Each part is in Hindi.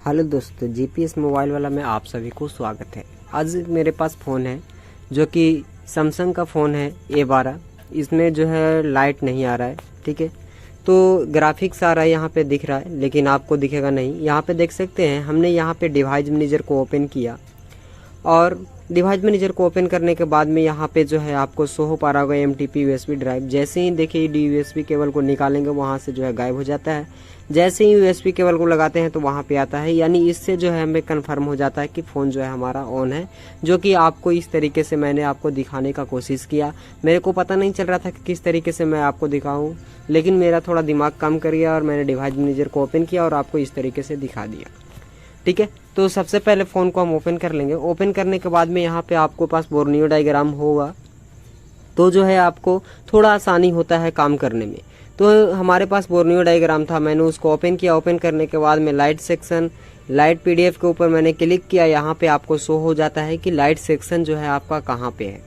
हेलो दोस्तों, जीपीएस मोबाइल वाला में आप सभी को स्वागत है। आज मेरे पास फ़ोन है जो कि सैमसंग का फ़ोन है A12। इसमें जो है लाइट नहीं आ रहा है, ठीक है। तो ग्राफिक्स आ रहा है, यहाँ पे दिख रहा है, लेकिन आपको दिखेगा नहीं। यहाँ पे देख सकते हैं, हमने यहाँ पे डिवाइस मैनेजर को ओपन किया और डिवाइस मैनेजर को ओपन करने के बाद में यहाँ पे जो है आपको शो हो पा रहा होगा MTP USB ड्राइव। जैसे ही देखिए USB केबल को निकालेंगे वहाँ से जो है गायब हो जाता है। जैसे ही USB केबल को लगाते हैं तो वहाँ पे आता है, यानी इससे जो है हमें कंफर्म हो जाता है कि फ़ोन जो है हमारा ऑन है, जो कि आपको इस तरीके से मैंने आपको दिखाने का कोशिश किया। मेरे को पता नहीं चल रहा था कि किस तरीके से मैं आपको दिखाऊं, लेकिन मेरा थोड़ा दिमाग काम कर गया और मैंने डिवाइस मैनेजर को ओपन किया और आपको इस तरीके से दिखा दिया, ठीक है। तो सबसे पहले फ़ोन को हम ओपन कर लेंगे। ओपन करने के बाद में यहाँ पे आपको पास बोर्नियो डायग्राम होगा, तो जो है आपको थोड़ा आसानी होता है काम करने में। तो हमारे पास बोर्नियो डायग्राम था, मैंने उसको ओपन किया। ओपन करने के बाद में लाइट सेक्शन, लाइट PDF के ऊपर मैंने क्लिक किया। यहाँ पे आपको शो हो जाता है कि लाइट सेक्शन जो है आपका कहाँ पे है,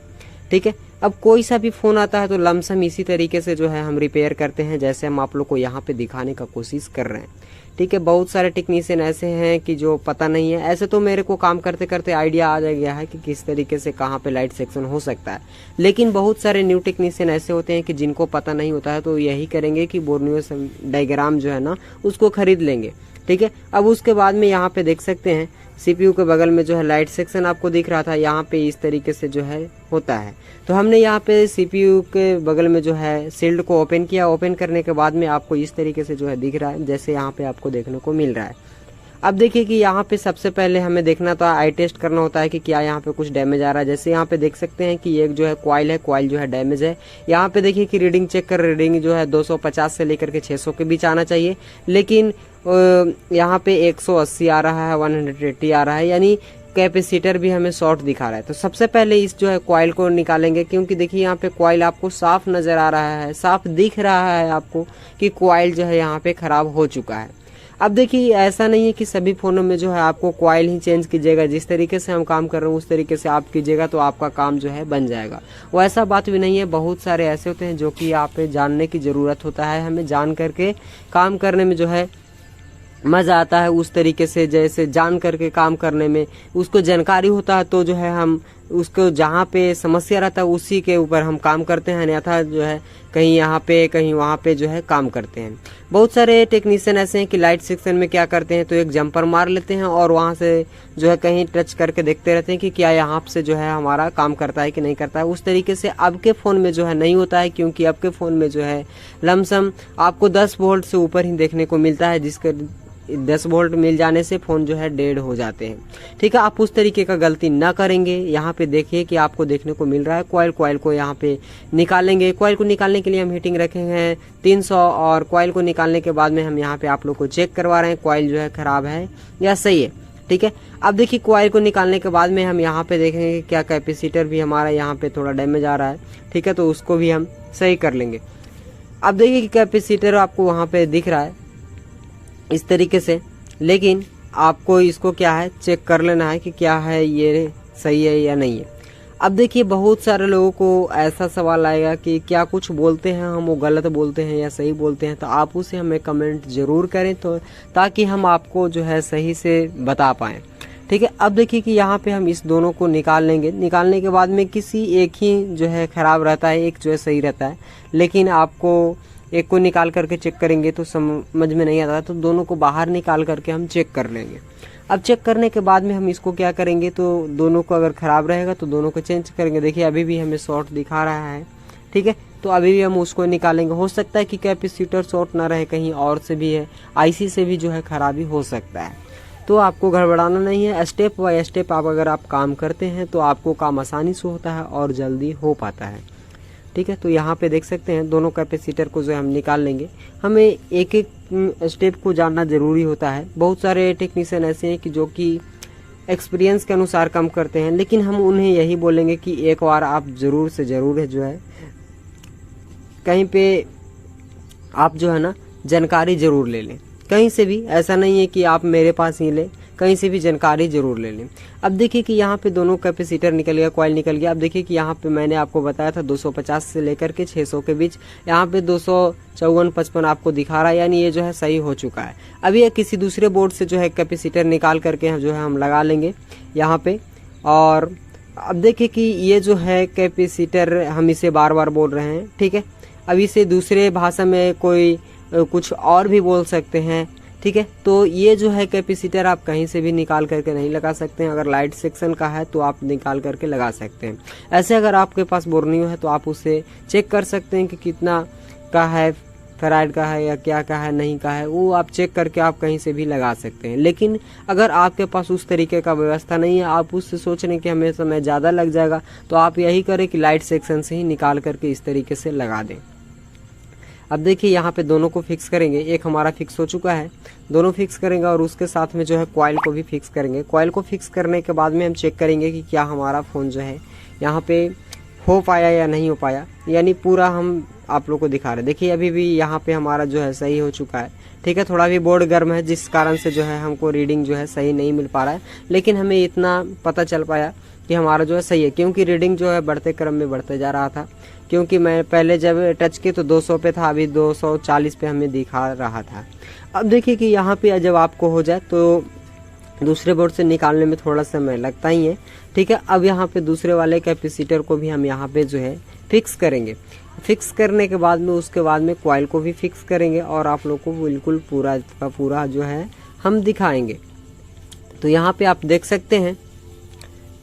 ठीक है। अब कोई सा भी फ़ोन आता है तो लमसम इसी तरीके से जो है हम रिपेयर करते हैं, जैसे हम आप लोग को यहाँ पे दिखाने का कोशिश कर रहे हैं, ठीक है। बहुत सारे टेक्नीशियन ऐसे हैं कि जो पता नहीं है। ऐसे तो मेरे को काम करते करते आइडिया आ गया है कि किस तरीके से कहाँ पे लाइट सेक्शन हो सकता है, लेकिन बहुत सारे न्यू टेक्नीशियन ऐसे होते हैं कि जिनको पता नहीं होता है, तो यही करेंगे कि बोर्नियो डायग्राम जो है ना उसको खरीद लेंगे, ठीक है। अब उसके बाद में यहाँ पे देख सकते हैं CPU के बगल में जो है लाइट सेक्शन आपको दिख रहा था, यहाँ पे इस तरीके से जो है होता है। तो हमने यहाँ पे CPU के बगल में जो है शील्ड को ओपन किया। ओपन करने के बाद में आपको इस तरीके से जो है दिख रहा है, जैसे यहाँ पे आपको देखने को मिल रहा है। अब देखिए कि यहाँ पे सबसे पहले हमें देखना तो आई टेस्ट करना होता है कि क्या यहाँ पे कुछ डैमेज आ रहा है। जैसे यहाँ पे देख सकते हैं कि एक जो है कॉइल है, कॉइल जो है डैमेज है। यहाँ पे देखिए कि रीडिंग चेक कर, रीडिंग जो है 250 से लेकर के 600 के बीच आना चाहिए, लेकिन यहाँ पे 180 आ रहा है, 180 आ रहा है, यानी कैपेसिटर भी हमें शॉर्ट दिखा रहा है। तो सबसे पहले इस जो है कॉइल को निकालेंगे, क्योंकि देखिए यहाँ पे कॉइल आपको साफ नज़र आ रहा है, साफ दिख रहा है आपको कि कॉइल जो है यहाँ पे ख़राब हो चुका है। अब देखिए ऐसा नहीं है कि सभी फ़ोनों में जो है आपको कॉइल ही चेंज कीजिएगा। जिस तरीके से हम काम कर रहे हैं उस तरीके से आप कीजिएगा तो आपका काम जो है बन जाएगा। वैसा बात भी नहीं है, बहुत सारे ऐसे होते हैं जो कि आप जानने की ज़रूरत होता है। हमें जान करके काम करने में जो है मज़ा आता है, उस तरीके से जैसे जान करके काम करने में उसको जानकारी होता है, तो जो है हम उसको जहाँ पे समस्या रहता है उसी के ऊपर हम काम करते हैं, अन्यथा जो है कहीं यहाँ पे कहीं वहाँ पे जो है काम करते हैं। बहुत सारे टेक्नीशियन ऐसे हैं कि लाइट सेक्शन में क्या करते हैं, तो एक जंपर मार लेते हैं और वहाँ से जो है कहीं टच करके देखते रहते हैं कि क्या यहाँ से जो है हमारा काम करता है कि नहीं करता है। उस तरीके से अब के फ़ोन में जो है नहीं होता है, क्योंकि अब के फ़ोन में जो है लमसम आपको 10 वोल्ट से ऊपर ही देखने को मिलता है, जिसके 10 वोल्ट मिल जाने से फ़ोन जो है डेड हो जाते हैं, ठीक है। आप उस तरीके का गलती ना करेंगे। यहाँ पे देखिए कि आपको देखने को मिल रहा है कॉइल को यहाँ पे निकालेंगे। कॉइल को निकालने के लिए हम हीटिंग रखे हैं 300, और कॉइल को निकालने के बाद में हम यहाँ पे आप लोग को चेक करवा रहे हैं कॉइल जो है ख़राब है या सही है, ठीक है। अब देखिए कॉइल को निकालने के बाद में हम यहाँ पे देखेंगे क्या कैपेसिटर भी हमारा यहाँ पे थोड़ा डैमेज आ रहा है, ठीक है, तो उसको भी हम सही कर लेंगे। अब देखिए कि कैपेसिटर आपको वहाँ पे दिख रहा है इस तरीके से, लेकिन आपको इसको क्या है चेक कर लेना है कि क्या है ये सही है या नहीं है। अब देखिए बहुत सारे लोगों को ऐसा सवाल आएगा कि क्या कुछ बोलते हैं हम वो गलत बोलते हैं या सही बोलते हैं, तो आप उसे हमें कमेंट ज़रूर करें, तो ताकि हम आपको जो है सही से बता पाएँ, ठीक है। अब देखिए कि यहाँ पे हम इस दोनों को निकाल लेंगे। निकालने के बाद में किसी एक ही जो है ख़राब रहता है, एक जो है सही रहता है, लेकिन आपको एक को निकाल करके चेक करेंगे तो समझ में नहीं आता, तो दोनों को बाहर निकाल करके हम चेक कर लेंगे। अब चेक करने के बाद में हम इसको क्या करेंगे, तो दोनों को अगर ख़राब रहेगा तो दोनों को चेंज करेंगे। देखिए अभी भी हमें शॉर्ट दिखा रहा है, ठीक है, तो अभी भी हम उसको निकालेंगे। हो सकता है कि कैपेसिटर शॉर्ट ना रहे, कहीं और से भी है, IC से भी जो है ख़राबी हो सकता है। तो आपको गड़बड़ाना नहीं है, स्टेप बाय स्टेप आप अगर आप काम करते हैं तो आपको काम आसानी से होता है और जल्दी हो पाता है, ठीक है। तो यहाँ पे देख सकते हैं दोनों कैपेसिटर को जो हम निकाल लेंगे। हमें एक एक स्टेप को जानना ज़रूरी होता है। बहुत सारे टेक्नीशियन ऐसे हैं कि जो कि एक्सपीरियंस के अनुसार काम करते हैं, लेकिन हम उन्हें यही बोलेंगे कि एक बार आप ज़रूर से ज़रूर है जो है कहीं पे आप जो है ना जानकारी ज़रूर ले लें, कहीं से भी। ऐसा नहीं है कि आप मेरे पास ही लें, कहीं से भी जानकारी जरूर ले लें। अब देखिए कि यहाँ पे दोनों कैपेसिटर निकल गया, कॉइल निकल गया। अब देखिए कि यहाँ पे मैंने आपको बताया था 250 से लेकर के 600 के बीच, यहाँ पे 254-55 आपको दिखा रहा है, यानी ये जो है सही हो चुका है। अभी ये किसी दूसरे बोर्ड से जो है कैपेसिटर निकाल करके जो है हम लगा लेंगे यहाँ पे। और अब देखिए कि ये जो है कैपेसिटर, हम इसे बार बार बोल रहे हैं, ठीक है। अब इसे दूसरे भाषा में कोई कुछ और भी बोल सकते हैं, ठीक है। तो ये जो है कैपेसिटर आप कहीं से भी निकाल करके नहीं लगा सकते हैं। अगर लाइट सेक्शन का है तो आप निकाल करके लगा सकते हैं। ऐसे अगर आपके पास बोर्नियो है तो आप उसे चेक कर सकते हैं कि कितना का है, फेराइड का है या क्या का है, नहीं का है, वो आप चेक करके आप कहीं से भी लगा सकते हैं। लेकिन अगर आपके पास उस तरीके का व्यवस्था नहीं है, आप उससे सोच रहे हैं कि हमें समय ज़्यादा लग जाएगा, तो आप यही करें कि लाइट सेक्शन से ही निकाल करके इस तरीके से लगा दें। अब देखिए यहाँ पे दोनों को फिक्स करेंगे। एक हमारा फिक्स हो चुका है, दोनों फिक्स करेंगे और उसके साथ में जो है कॉइल को भी फिक्स करेंगे। कॉइल को फिक्स करने के बाद में हम चेक करेंगे कि क्या हमारा फ़ोन जो है यहाँ पे हो पाया या नहीं हो पाया, यानी पूरा हम आप लोग को दिखा रहे हैं। देखिए अभी भी यहाँ पे हमारा जो है सही हो चुका है, ठीक है। थोड़ा भी बोर्ड गर्म है जिस कारण से जो है हमको रीडिंग जो है सही नहीं मिल पा रहा है, लेकिन हमें इतना पता चल पाया कि हमारा जो है सही है, क्योंकि रीडिंग जो है बढ़ते क्रम में बढ़ते जा रहा था। क्योंकि मैं पहले जब टच की तो 200 पे था, अभी 240 पे हमें दिखा रहा था। अब देखिए कि यहाँ पे जब आपको हो जाए तो दूसरे बोर्ड से निकालने में थोड़ा समय लगता ही है, ठीक है। अब यहाँ पे दूसरे वाले कैपेसिटर को भी हम यहाँ पे जो है फिक्स करेंगे। फिक्स करने के बाद में उसके बाद में कॉइल को भी फिक्स करेंगे और आप लोग को बिल्कुल पूरा का पूरा जो है हम दिखाएंगे। तो यहाँ पे आप देख सकते हैं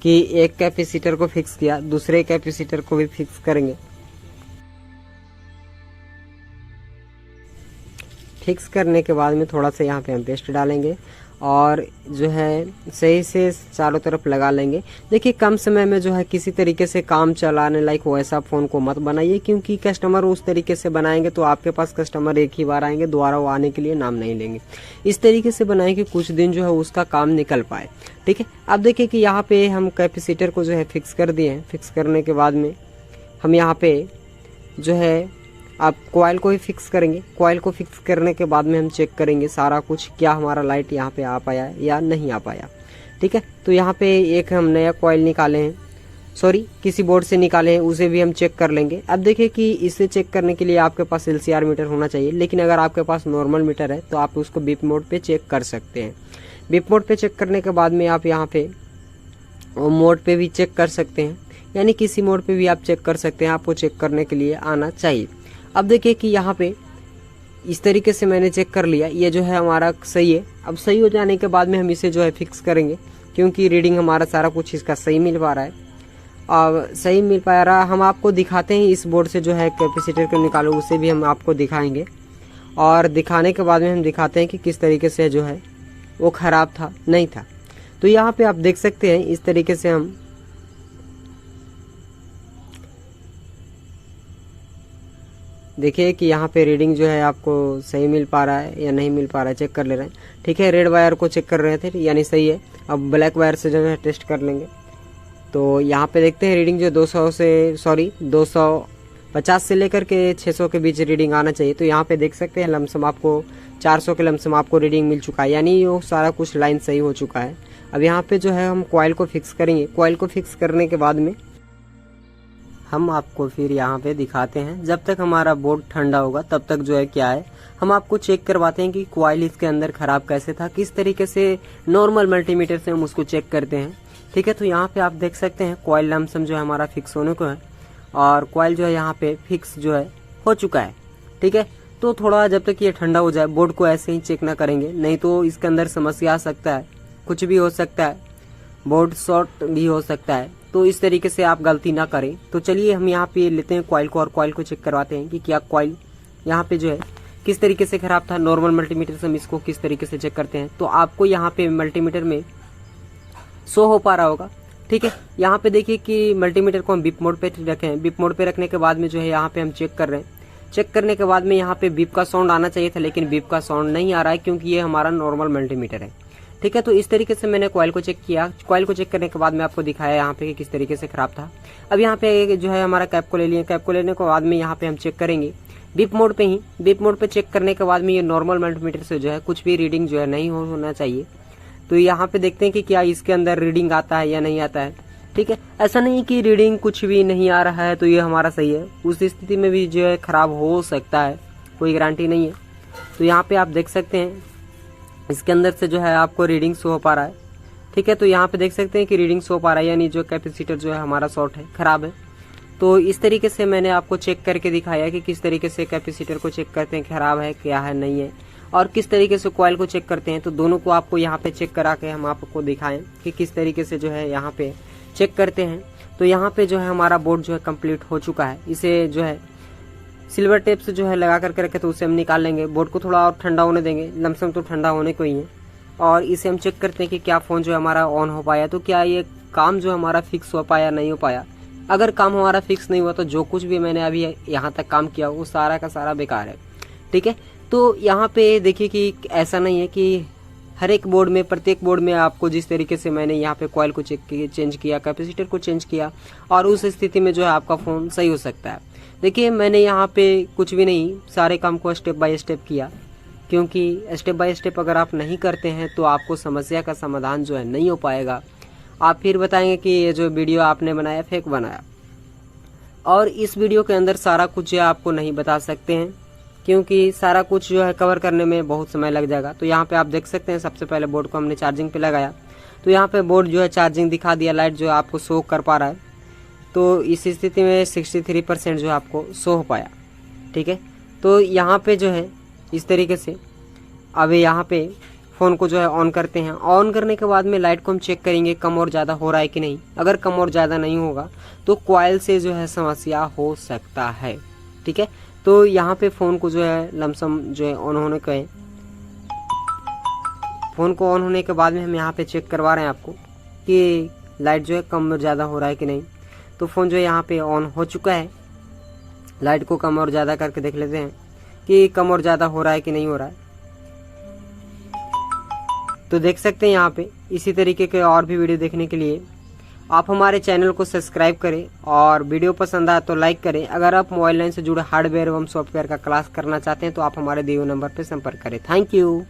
कि एक कैपेसिटर को फिक्स किया, दूसरे कैपेसिटर को भी फिक्स करेंगे। फिक्स करने के बाद में थोड़ा सा यहाँ पे हम पेस्ट डालेंगे और जो है सही से चारों तरफ लगा लेंगे। देखिए कम समय में जो है किसी तरीके से काम चलाने लायक वैसा फ़ोन को मत बनाइए, क्योंकि कस्टमर उस तरीके से बनाएंगे तो आपके पास कस्टमर एक ही बार आएंगे, दोबारा वो आने के लिए नाम नहीं लेंगे। इस तरीके से बनाएं कि कुछ दिन जो है उसका काम निकल पाए, ठीक है। अब देखिए कि यहाँ पे हम कैपेसिटर को जो है फिक्स कर दिए हैं। फिक्स करने के बाद में हम यहाँ पे जो है आप कॉइल को ही फिक्स करेंगे। कॉइल को फिक्स करने के बाद में हम चेक करेंगे सारा कुछ, क्या हमारा लाइट यहाँ पे आ पाया या नहीं आ पाया, ठीक है। तो यहाँ पे एक हम नया कॉइल निकाले हैं, सॉरी किसी बोर्ड से निकाले हैं, उसे भी हम चेक कर लेंगे। अब देखिए कि इसे चेक करने के लिए आपके पास LCR मीटर होना चाहिए, लेकिन अगर आपके पास नॉर्मल मीटर है तो आप उसको बीप मोड पे चेक कर सकते हैं। बीप मोड पे चेक करने के बाद में आप यहाँ पे मोड पे भी चेक कर सकते हैं, यानी किसी मोड पे भी आप चेक कर सकते हैं, आपको चेक करने के लिए आना चाहिए। अब देखिए कि यहाँ पे इस तरीके से मैंने चेक कर लिया, ये जो है हमारा सही है। अब सही हो जाने के बाद में हम इसे जो है फिक्स करेंगे, क्योंकि रीडिंग हमारा सारा कुछ इसका सही मिल पा रहा है। अब सही मिल पा रहा, हम आपको दिखाते हैं इस बोर्ड से जो है कैपेसिटर को निकालो, उसे भी हम आपको दिखाएंगे। और दिखाने के बाद में हम दिखाते हैं कि किस तरीके से जो है वो ख़राब था नहीं था। तो यहाँ पे आप देख सकते हैं इस तरीके से हम देखिए कि यहाँ पे रीडिंग जो है आपको सही मिल पा रहा है या नहीं मिल पा रहा है, चेक कर ले रहे हैं, ठीक है। रेड वायर को चेक कर रहे थे, यानी सही है। अब ब्लैक वायर से जो है टेस्ट कर लेंगे। तो यहाँ पे देखते हैं रीडिंग जो 250 से लेकर के 600 के बीच रीडिंग आना चाहिए। तो यहाँ पे देख सकते हैं लमसम आपको 400 के लमसम आपको रीडिंग मिल चुका है, यानी वो सारा कुछ लाइन सही हो चुका है। अब यहाँ पे जो है हम कॉइल को फिक्स करेंगे। कॉइल को फिक्स करने के बाद में हम आपको फिर यहाँ पे दिखाते हैं। जब तक हमारा बोर्ड ठंडा होगा तब तक जो है क्या है हम आपको चेक करवाते हैं कि कॉइल इसके अंदर ख़राब कैसे था, किस तरीके से नॉर्मल मल्टीमीटर से हम उसको चेक करते हैं, ठीक है। तो यहाँ पे आप देख सकते हैं कॉइल लमसम जो है हमारा फिक्स होने को है और कॉइल जो है यहाँ पे फिक्स जो है हो चुका है, ठीक है। तो थोड़ा जब तक ये ठंडा हो जाए, बोर्ड को ऐसे ही चेक ना करेंगे, नहीं तो इसके अंदर समस्या आ सकता है, कुछ भी हो सकता है, बोर्ड शॉर्ट भी हो सकता है। तो इस तरीके से आप गलती ना करें। तो चलिए हम यहाँ पे लेते हैं कॉइल को और कॉइल को चेक करवाते हैं कि क्या कॉइल यहाँ पे जो है किस तरीके से ख़राब था। नॉर्मल मल्टीमीटर से हम इसको किस तरीके से चेक करते हैं, तो आपको यहाँ पे मल्टीमीटर में शो हो पा रहा होगा, ठीक है। यहाँ पे देखिए कि मल्टीमीटर को हम बीप मोड पे रखे हैं। बीप मोड पे रखने के बाद में जो है यहाँ पे हम चेक कर रहे हैं। चेक करने के बाद में यहाँ पे बीप का साउंड आना चाहिए था, लेकिन बीप का साउंड नहीं आ रहा है, क्योंकि ये हमारा नॉर्मल मल्टीमीटर है, ठीक है। तो इस तरीके से मैंने कॉइल को चेक किया। कॉइल को चेक करने के बाद में आपको दिखाया यहाँ पे कि किस तरीके से खराब था। अब यहाँ पे जो है हमारा कैप को ले लिया। कैप को लेने के बाद में यहाँ पे हम चेक करेंगे बीप मोड पे ही। बीप मोड पे चेक करने के बाद में ये नॉर्मल मल्टीमीटर से जो है कुछ भी रीडिंग जो है नहीं होना चाहिए, तो यहाँ पे देखते हैं कि क्या इसके अंदर रीडिंग आता है या नहीं आता है। ठीक है, ऐसा नहीं कि रीडिंग कुछ भी नहीं आ रहा है तो ये हमारा सही है, उस स्थिति में भी जो है खराब हो सकता है, कोई गारंटी नहीं है। तो यहाँ पे आप देख सकते हैं इसके अंदर से जो है आपको रीडिंग शो हो पा रहा है। ठीक है, तो यहाँ पे देख सकते हैं कि रीडिंग शो पा रहा है, यानी जो कैपेसिटर जो है हमारा शॉर्ट है, खराब है। तो इस तरीके से मैंने आपको चेक करके दिखाया कि किस तरीके से कैपेसिटर को चेक करते हैं, खराब है क्या है नहीं है, और किस तरीके से कॉइल को चेक करते हैं। तो दोनों को आपको यहाँ पे चेक करा के हम आपको दिखाएं कि किस तरीके से जो है यहाँ पे चेक करते हैं। तो यहाँ पे जो है हमारा बोर्ड जो है कंप्लीट हो चुका है। इसे जो है सिल्वर टेप से जो है लगा करके रखे, तो उसे हम निकाल लेंगे। बोर्ड को थोड़ा और ठंडा होने देंगे, लमसम तो ठंडा होने को ही है। और इसे हम चेक करते हैं कि क्या फ़ोन जो है हमारा ऑन हो पाया, तो क्या ये काम जो हमारा फिक्स हो पाया नहीं हो पाया। अगर काम हमारा फिक्स नहीं हुआ तो जो कुछ भी मैंने अभी यहाँ तक काम किया वो सारा का सारा बेकार है। ठीक है, तो यहाँ पे देखिए कि ऐसा नहीं है कि हर एक बोर्ड में, प्रत्येक बोर्ड में आपको जिस तरीके से मैंने यहाँ पे कॉइल को चेंज किया, कैपेसिटर को चेंज किया, और उस स्थिति में जो है आपका फ़ोन सही हो सकता है। देखिए मैंने यहाँ पे कुछ भी नहीं, सारे काम को स्टेप बाय स्टेप किया, क्योंकि स्टेप बाय स्टेप अगर आप नहीं करते हैं तो आपको समस्या का समाधान जो है नहीं हो पाएगा। आप फिर बताएंगे कि ये जो वीडियो आपने बनाया फेक बनाया। और इस वीडियो के अंदर सारा कुछ जो है आपको नहीं बता सकते हैं, क्योंकि सारा कुछ जो है कवर करने में बहुत समय लग जाएगा। तो यहाँ पे आप देख सकते हैं सबसे पहले बोर्ड को हमने चार्जिंग पे लगाया, तो यहाँ पे बोर्ड जो है चार्जिंग दिखा दिया, लाइट जो है आपको शो कर पा रहा है। तो इस स्थिति में 63% जो है आपको शो हो पाया। ठीक है, तो यहाँ पे जो है इस तरीके से अब यहाँ पे फ़ोन को जो है ऑन करते हैं। ऑन करने के बाद में लाइट को हम चेक करेंगे कम और ज़्यादा हो रहा है कि नहीं। अगर कम और ज़्यादा नहीं होगा तो कॉइल से जो है समस्या हो सकता है। ठीक है, तो यहाँ पे फ़ोन को जो है लमसम जो है ऑन होने का है। फ़ोन को ऑन होने के बाद में हम यहाँ पे चेक करवा रहे हैं आपको कि लाइट जो है कम और ज़्यादा हो रहा है कि नहीं। तो फ़ोन जो है यहाँ पे ऑन हो चुका है। लाइट को कम और ज़्यादा करके देख लेते हैं कि कम और ज़्यादा हो रहा है कि नहीं हो रहा है। तो देख सकते हैं यहाँ पे इसी तरीके के और भी वीडियो देखने के लिए आप हमारे चैनल को सब्सक्राइब करें, और वीडियो पसंद आए तो लाइक करें। अगर आप मोबाइल लाइन से जुड़े हार्डवेयर एवं सॉफ्टवेयर का क्लास करना चाहते हैं तो आप हमारे दिए हुए नंबर पर संपर्क करें। Thank you.